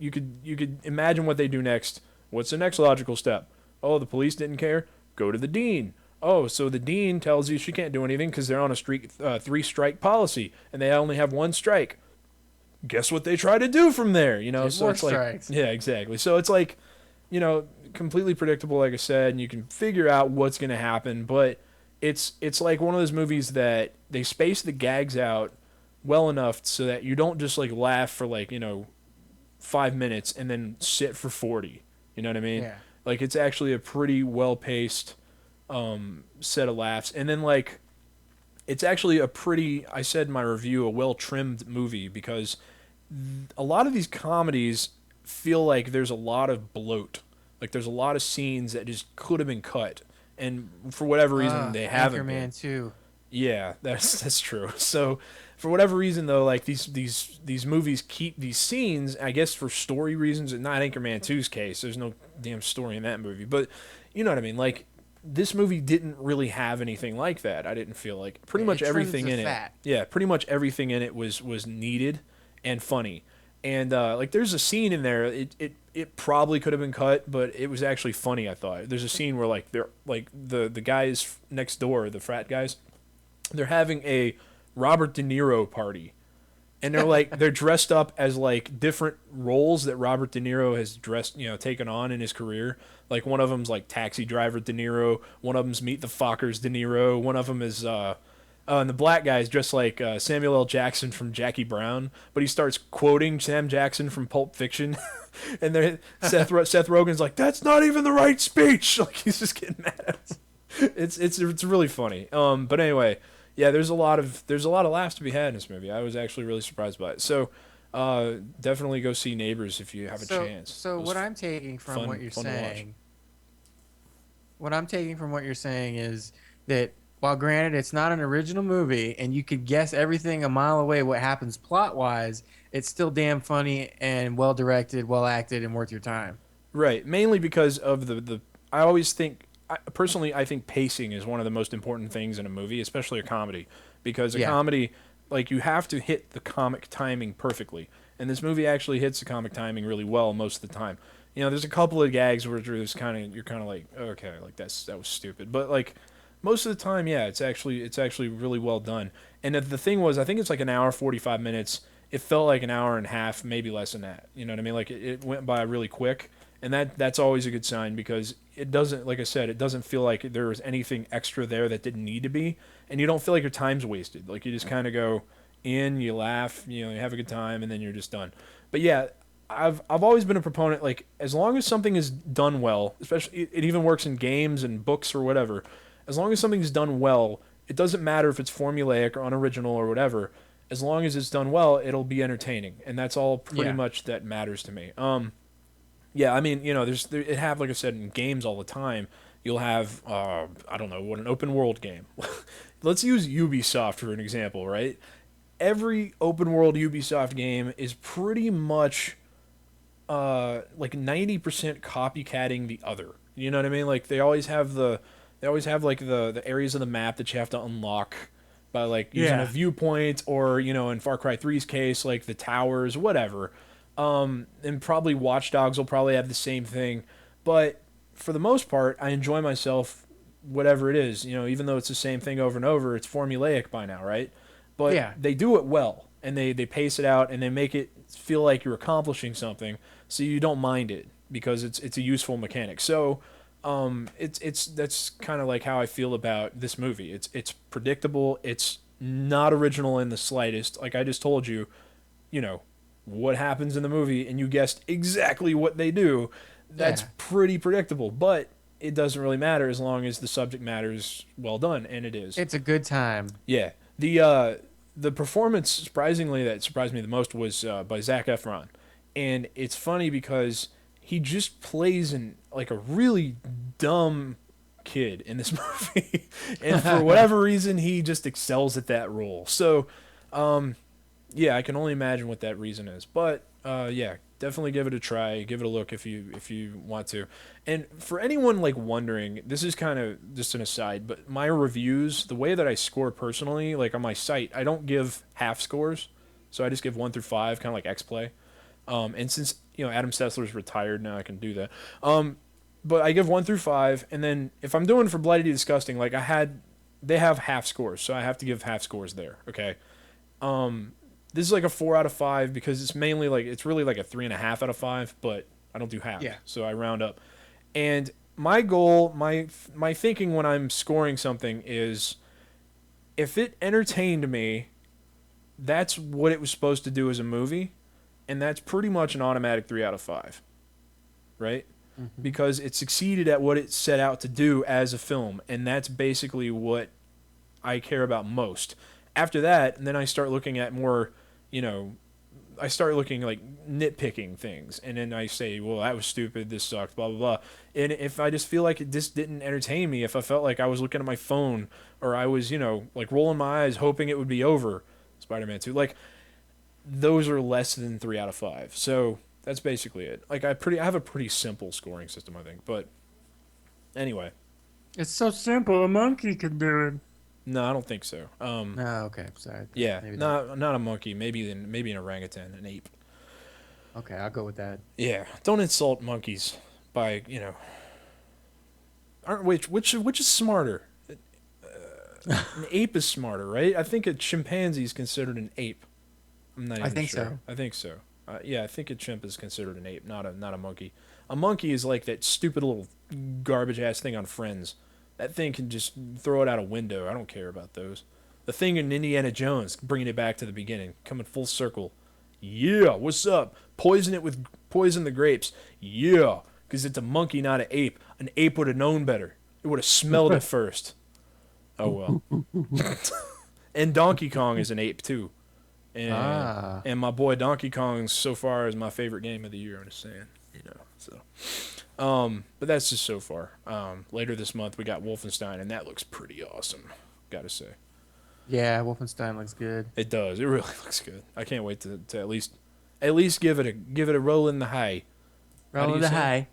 You could imagine what they do next. What's the next logical step? Oh, the police didn't care? Go to the dean. Oh, so the dean tells you she can't do anything because they're on a 3-strike policy, and they only have 1 strike. Guess what they try to do from there? So it's like, strikes. yeah, exactly. So it's like, completely predictable, like I said, and you can figure out what's going to happen, but it's like one of those movies that they space the gags out well enough so that you don't just like laugh for like 5 minutes and then sit for 40. You know what I mean? Yeah. Like, it's actually a pretty well paced set of laughs, and then like it's actually a pretty, I said in my review, a well trimmed movie, because a lot of these comedies feel like there's a lot of bloat. Like, there's a lot of scenes that just could have been cut, and for whatever reason they haven't been. Anchorman 2. Yeah, that's true. So for whatever reason, though, like these movies keep these scenes, I guess for story reasons, and not Anchorman 2's case. There's no damn story in that movie, but you know what I mean. Like, this movie didn't really have anything like that. I didn't feel like pretty much everything in it. Yeah, pretty much everything in it was needed and funny. And like, there's a scene in there. It probably could have been cut, but it was actually funny, I thought. There's a scene where like they're like the guys next door, the frat guys, they're having a Robert De Niro party, and they're like they're dressed up as like different roles that Robert De Niro has taken on in his career. Like, one of them's like Taxi Driver De Niro, one of them's Meet the Fockers De Niro, one of them is and the black guy's dressed like Samuel L. Jackson from Jackie Brown, but he starts quoting Sam Jackson from Pulp Fiction, and Seth Rogen's like, that's not even the right speech. Like, he's just getting mad. It's really funny. But anyway, Yeah, there's a lot of laughs to be had in this movie. I was actually really surprised by it. So, definitely go see Neighbors if you have a chance. So It was what I'm taking from fun- what you're fun to watch. saying, what I'm taking from what you're saying is that while granted it's not an original movie and you could guess everything a mile away what happens plot wise, it's still damn funny and well directed, well acted, and worth your time. Right, mainly because of the I always think personally I think pacing is one of the most important things in a movie, especially a comedy, because a Yeah. comedy like you have to hit the comic timing perfectly. And this movie actually hits the comic timing really well most of the time. You know, there's a couple of gags where there's you're kind of like, okay, like that was stupid. But like most of the time, yeah, it's actually really well done. And the thing was, I think it's like an hour 45 minutes. It felt like an hour and a half, maybe less than that. You know what I mean? Like it went by really quick. And that's always a good sign because it doesn't, like I said, it doesn't feel like there was anything extra there that didn't need to be, and you don't feel like your time's wasted. Like you just kind of go in, you laugh, you have a good time, and then you're just done. But yeah, I've always been a proponent, like as long as something is done well, especially it even works in games and books or whatever. As long as something's done well, it doesn't matter if it's formulaic or unoriginal or whatever. As long as it's done well, it'll be entertaining, and that's all pretty much that matters to me. Yeah, I mean, it have, like I said, in games all the time. You'll have I don't know what an open world game. Let's use Ubisoft for an example, right? Every open world Ubisoft game is pretty much like 90% copycatting the other. You know what I mean? Like they always have like the areas of the map that you have to unlock by like using a viewpoint, or in Far Cry 3's case, like the towers, whatever. And probably Watch Dogs will probably have the same thing, but for the most part, I enjoy myself, whatever it is. Even though it's the same thing over and over, it's formulaic by now, right? But they do it well, and they pace it out, and they make it feel like you're accomplishing something, so you don't mind it because it's a useful mechanic. So, that's kind of like how I feel about this movie. It's predictable. It's not original in the slightest. Like I just told you, what happens in the movie, and you guessed exactly what they do. That's pretty predictable, but it doesn't really matter as long as the subject matter is well done, and it is. It's a good time. Yeah. The performance, surprisingly, that surprised me the most was by Zac Efron, and it's funny because he just plays like a really dumb kid in this movie, and for whatever reason, he just excels at that role. So, yeah, I can only imagine what that reason is. But yeah, definitely give it a try. Give it a look if you want to. And for anyone like wondering, this is kind of just an aside, but my reviews, the way that I score personally, like on my site, I don't give half scores. So I just give 1 through 5, kind of like XPlay. And since Adam Sessler's retired now, I can do that. But I give 1 through 5, and then if I'm doing for Bloody Disgusting, like they have half scores, so I have to give half scores there. Okay. This is like a 4 out of 5 because it's mainly like it's really like a 3.5 out of 5, but I don't do half. Yeah. So I round up. And my goal, my thinking when I'm scoring something is, if it entertained me, that's what it was supposed to do as a movie, and that's pretty much an automatic 3 out of 5, right? Mm-hmm. Because it succeeded at what it set out to do as a film, and that's basically what I care about most. After that, and then I start looking at more, I start looking like nitpicking things, and then I say, well, that was stupid, this sucked, blah, blah, blah. And if I just feel like it just didn't entertain me, if I felt like I was looking at my phone, or I was, like rolling my eyes hoping it would be over, Spider-Man 2, like, those are less than 3 out of 5. So that's basically it. Like, I have a pretty simple scoring system, I think. But anyway. It's so simple, a monkey can do it. No, I don't think so. Oh, okay. Sorry. Yeah, not a monkey. Maybe an orangutan, an ape. Okay, I'll go with that. Yeah, don't insult monkeys by which is smarter? An ape is smarter, right? I think a chimpanzee is considered an ape. I'm not even sure. So. I think so. Yeah, I think a chimp is considered an ape, not a monkey. A monkey is like that stupid little garbage ass thing on Friends. That thing can just throw it out a window. I don't care about those. The thing in Indiana Jones, bringing it back to the beginning, coming full circle. Yeah, what's up? Poison the grapes. Yeah, because it's a monkey, not an ape. An ape would have known better. It would have smelled it first. Oh well. And Donkey Kong is an ape too. And and my boy Donkey Kong so far is my favorite game of the year. I'm just saying, So, but that's just so far. Later this month we got Wolfenstein, and that looks pretty awesome. Gotta say. Yeah, Wolfenstein looks good. It does. It really looks good. I can't wait to at least give it a roll in the hay. Roll in the hay.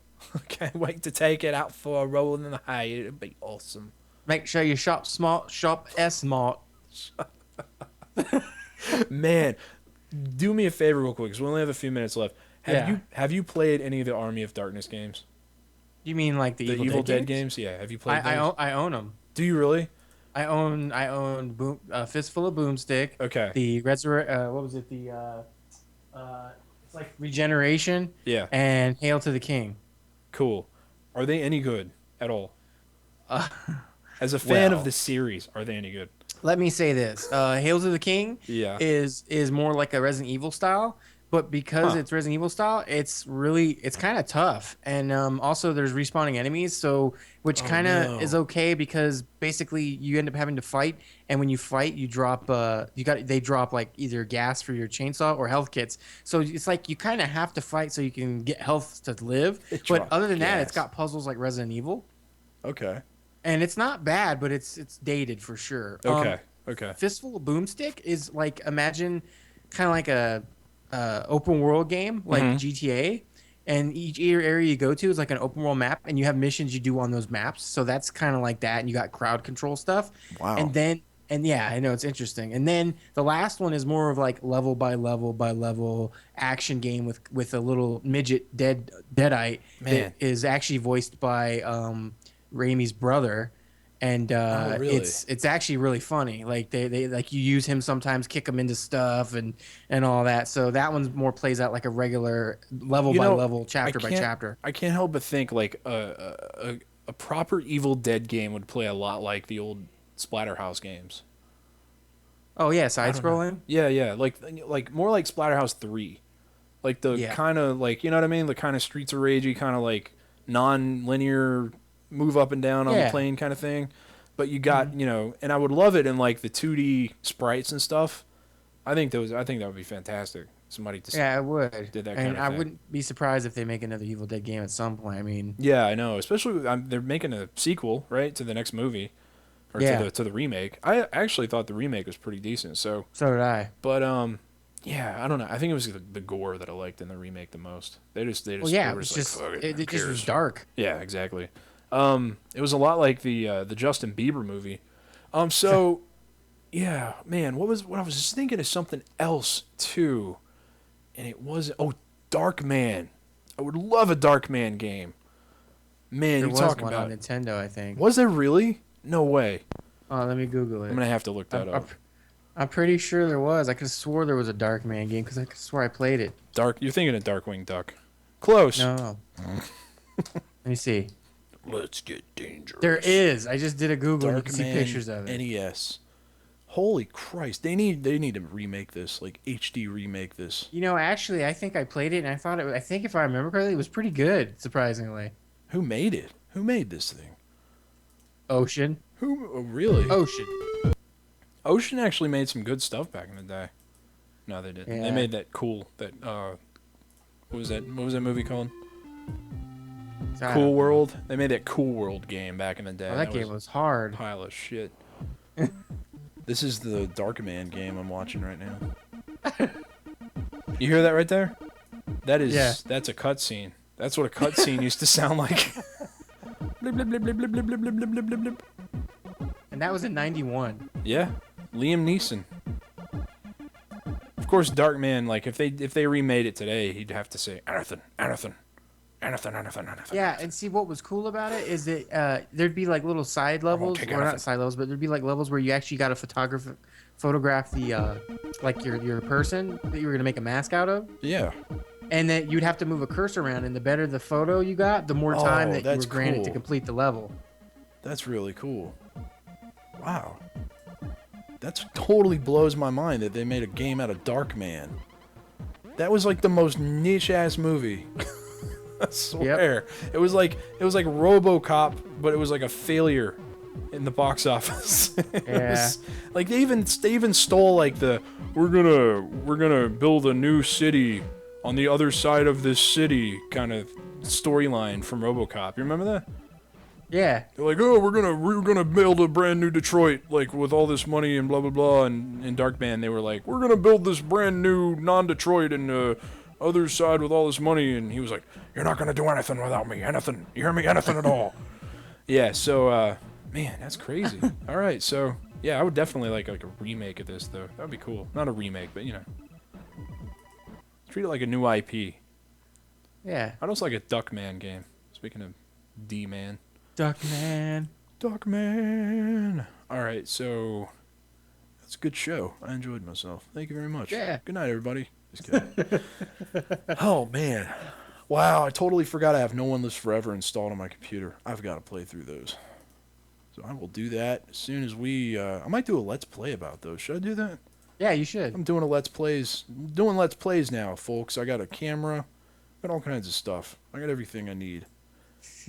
Can't wait to take it out for a roll in the hay. It'll be awesome. Make sure you shop smart. Shop smart. Man, do me a favor real quick, because we only have a few minutes left. Have you played any of the Army of Darkness games? You mean like the Evil Dead games? Yeah. Have you played those? I own them. Do you really? I own Fistful of Boomstick. Okay. The what was it? It's like Regeneration. Yeah. And Hail to the King. Cool. Are they any good at all? As a fan well, of the series, are they any good? Let me say this: Hail to the King is more like a Resident Evil style, but because it's Resident Evil style, it's kind of tough, and also there's respawning enemies, so which kind of is okay because basically you end up having to fight, and when you fight, you drop they drop like either gas for your chainsaw or health kits, so it's like you kind of have to fight so you can get health to live. But other than that, it's got puzzles like Resident Evil. Okay. And it's not bad, but it's dated for sure. Okay. Fistful of Boomstick is like, imagine kind of like a open world game like GTA, and each area you go to is like an open world map, and you have missions you do on those maps. So that's kind of like that, and you got crowd control stuff. Wow. And yeah, I know it's interesting. And then the last one is more of like level by level action game with a little midget Deadite that is actually voiced by Raimi's brother, and really? it's actually really funny. Like they like you use him sometimes, kick him into stuff and all that. So that one's more plays out like a regular level by level, chapter by chapter. I can't help but think like a proper Evil Dead game would play a lot like the old Splatterhouse games. Oh yeah, side scrolling. Yeah, like more like Splatterhouse 3, like the kind of like, you know what I mean, the kind of Streets of Ragey kind of like non-linear move up and down on the plane kind of thing, but you got and I would love it in like the 2D sprites and stuff. I think that would be fantastic. Somebody I would. Did that and kind of I thing. wouldn't be surprised if they make another Evil Dead game at some point. I mean, yeah, I know. Especially they're making a sequel, right, to the next movie, or to the remake. I actually thought the remake was pretty decent. So did I. But yeah, I don't know. I think it was the gore that I liked in the remake the most. They just it just was dark. Yeah, exactly. It was a lot like the Justin Bieber movie. So yeah, man, what I was just thinking of something else too, and it was Darkman. I would love a Darkman game. Man, there you was talking one about on Nintendo, I think. Was there really? No way. Oh, let me Google it. I'm gonna have to look that up. I'm pretty sure there was. I could have swore there was a Darkman game because I could swear I played it. You're thinking of Darkwing Duck. Close. No. Let me see. Let's get dangerous. There is. I just did a Google and you can see Darkman pictures of it. NES. Holy Christ! They need to remake this, like HD remake this. Actually, I think I played it and I thought I think if I remember correctly, it was pretty good. Surprisingly. Who made it? Who made this thing? Ocean. Who? Oh, really? Ocean. Ocean actually made some good stuff back in the day. No, they didn't. Yeah. They made that what was that movie called? Cool World. They made that Cool World game back in the day. Oh, that game was hard. Pile of shit. This is the Darkman game I'm watching right now. You hear that right there? That's a cutscene. That's what a cutscene used to sound like. Blip, blip, blip, blip, blip, blip, blip, blip, blip, blip, blip. And that was in '91. Yeah, Liam Neeson. Of course, Darkman. Like if they remade it today, he'd have to say Anything. Yeah, and see what was cool about it is that there'd be like little side levels, or not side levels, but there'd be like levels where you actually got to photograph the like your person that you were gonna make a mask out of. Yeah. And that you'd have to move a cursor around, and the better the photo you got, the more time that you were granted to complete the level. That's really cool. Wow. That totally blows my mind that they made a game out of Darkman. That was like the most niche-ass movie. I swear. Yep. It was like RoboCop, but it was like a failure in the box office. It Yeah. was- like they even stole like the we're gonna build a new city on the other side of this city kind of storyline from RoboCop. You remember that? Yeah. They're like, oh, we're gonna build a brand new Detroit, like with all this money and blah blah blah. And in Darkman, they were like, we're gonna build this brand new non-Detroit and other side with all this money. And he was like, you're not gonna do anything without me, anything. You hear me? Anything at all? Yeah. So, man, that's crazy. All right. So, yeah, I would definitely like a remake of this though. That'd be cool. Not a remake, but you know, treat it like a new IP. Yeah. I'd also like a Duckman game. Speaking of D-Man. Duckman. Duckman. All right, so that's a good show. I enjoyed myself. Thank you very much. Yeah. Good night, everybody. Just kidding. Oh man, wow! I totally forgot I have No One Lives Forever installed on my computer. I've got to play through those. So I will do that as soon as we. I might do a Let's Play about those. Should I do that? Yeah, you should. I'm doing Let's Plays now, folks. I got a camera, got all kinds of stuff. I got everything I need.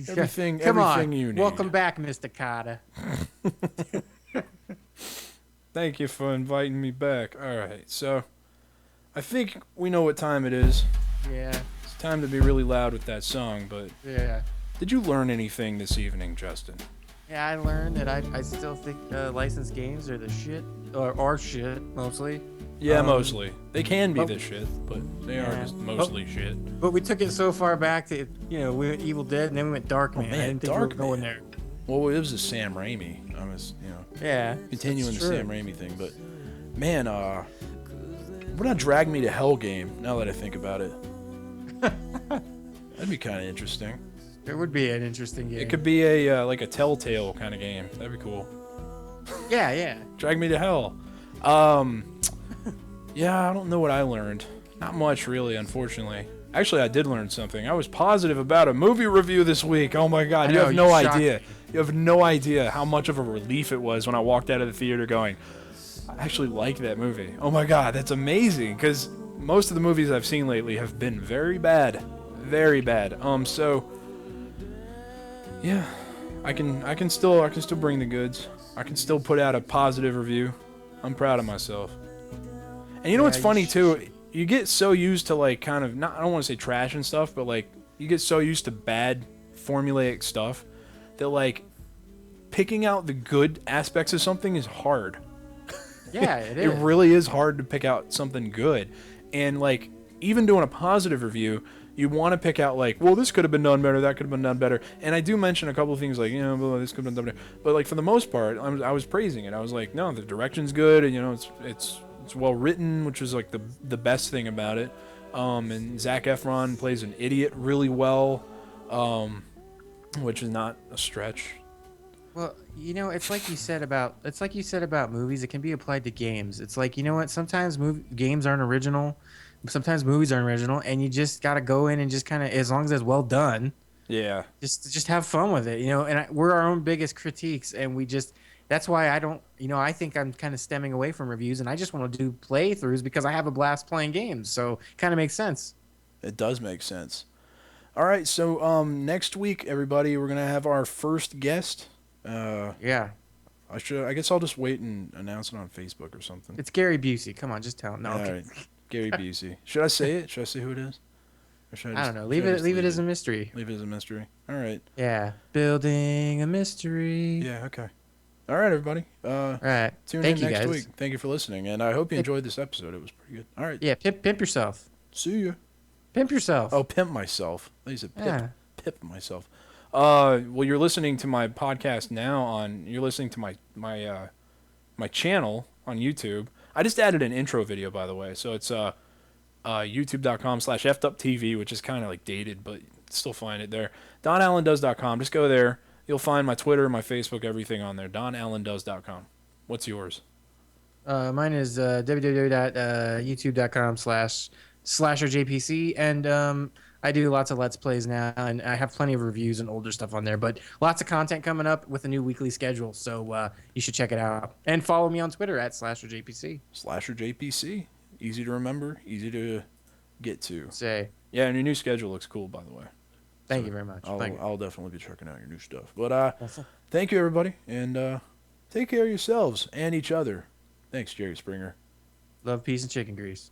Everything, Come everything on. you need. Welcome back, Mr. Carter. Thank you for inviting me back. All right, so I think we know what time it is. Yeah. It's time to be really loud with that song, but Yeah. did you learn anything this evening, Justin? Yeah, I learned that I still think licensed games are the shit, or are shit, mostly. Yeah, mostly. They can be oh. this shit, but they are Yeah. just mostly shit. But we took it so far back to, we went Evil Dead, and then we went Darkman. man, I didn't think we were Darkman. going there. Well, it was a Sam Raimi. I was, Yeah. continuing the that's true. Sam Raimi thing, but man, what a Drag Me to Hell game, now that I think about it. That'd be kind of interesting. It would be an interesting game. It could be a like a Telltale kind of game. That'd be cool. Yeah, yeah. Drag Me to Hell. Yeah, I don't know what I learned. Not much, really, unfortunately. Actually, I did learn something. I was positive about a movie review this week. Oh my god, I you know, have no you shocked idea. me. You have no idea how much of a relief it was when I walked out of the theater going, I actually like that movie. Oh my god, that's amazing. Because most of the movies I've seen lately have been very bad. Very bad. So yeah, I can still bring the goods. I can still put out a positive review. I'm proud of myself. And you know what's Yeah, funny too? You get so used to like kind of not I don't want to say trash and stuff, but like you get so used to bad formulaic stuff that like picking out the good aspects of something is hard. Yeah, it It is. really is hard to pick out something good. And like even doing a positive review, you want to pick out like, well, this could have been done better, that could have been done better. And I do mention a couple of things like, well, this could have been done better. But like for the most part, I was praising it. I was like, no, the direction's good, and it's well written, which is like the best thing about it. And Zac Efron plays an idiot really well, which is not a stretch. Well, it's like you said about movies. It can be applied to games. It's like, what? Sometimes games aren't original. Sometimes movies aren't original, and you just gotta go in and just kind of, as long as it's well done, Yeah. just have fun with it, And we're our own biggest critiques, and that's why I don't, I think I'm kind of stemming away from reviews, and I just want to do playthroughs because I have a blast playing games. So kind of makes sense. It does make sense. All right, so next week, everybody, we're gonna have our first guest. Yeah, I guess I'll just wait and announce it on Facebook or something. it's Gary Busey. Come on, just tell him. No, All okay. right, Gary Busey. Should I say it? Should I say who it is? Or should I don't know. should Leave I it just as a mystery. Leave it as a mystery. All right. Yeah, building a mystery. Yeah. Okay. All right, everybody. All right. Tune Thank in you, next guys. week. Thank you for listening, and I hope you enjoyed this episode. It was pretty good. All right. Yeah, pimp yourself. See ya. Pimp yourself. Oh, pimp myself. They said Yeah. pip myself. Well, you're listening to my podcast now you're listening to my channel on YouTube. I just added an intro video, by the way. So it's youtube.com/feduptv, which is kind of like dated, but still find it there. DonAllenDoes.com. Just go there. You'll find my Twitter, my Facebook, everything on there. DonAllenDoes.com. What's yours? Mine is www.youtube.com/slasherjpc, and I do lots of Let's Plays now, and I have plenty of reviews and older stuff on there, but lots of content coming up with a new weekly schedule, so you should check it out. And follow me on Twitter @slasherjpc. /JPC. Easy to remember, easy to get to. Say, Yeah, and your new schedule looks cool, by the way. Thank you very much. I'll definitely be checking out your new stuff. But thank you, everybody, and take care of yourselves and each other. Thanks, Jerry Springer. Love, peace, and chicken grease.